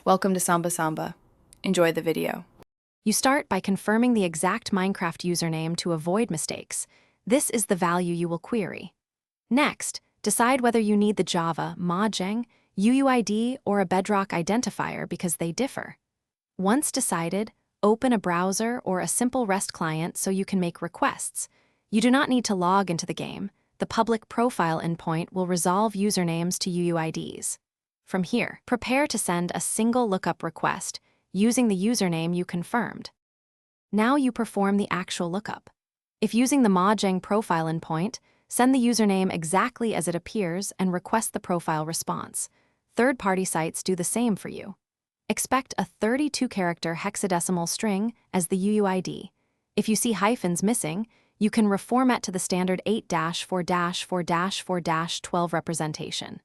Welcome to Samba Samba. Enjoy the video. You start by confirming the exact Minecraft username to avoid mistakes. This is the value you will query. Next, decide whether you need the Java, Mojang, UUID, or a Bedrock identifier because they differ. Once decided, open a browser or a simple REST client so you can make requests. You do not need to log into the game. The public profile endpoint will resolve usernames to UUIDs. From here, prepare to send a single lookup request using the username you confirmed. Now you perform the actual lookup. If using the Mojang profile endpoint, send the username exactly as it appears and request the profile response. Third-party sites do the same for you. Expect a 32-character hexadecimal string as the UUID. If you see hyphens missing, you can reformat to the standard 8-4-4-4-12 representation.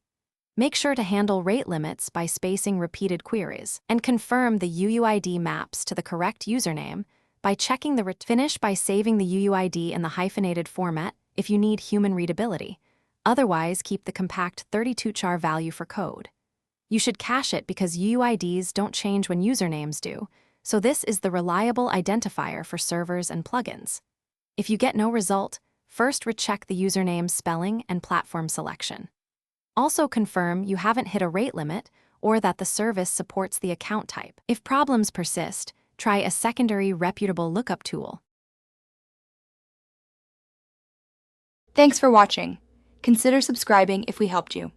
Make sure to handle rate limits by spacing repeated queries, and confirm the UUID maps to the correct username by checking the finish by saving the UUID in the hyphenated format if you need human readability. Otherwise, keep the compact 32-char value for code. You should cache it because UUIDs don't change when usernames do, so this is the reliable identifier for servers and plugins. If you get no result, first recheck the username spelling and platform selection. Also confirm you haven't hit a rate limit or that the service supports the account type. If problems persist, try a secondary reputable lookup tool. Thanks for watching. Consider subscribing if we helped you.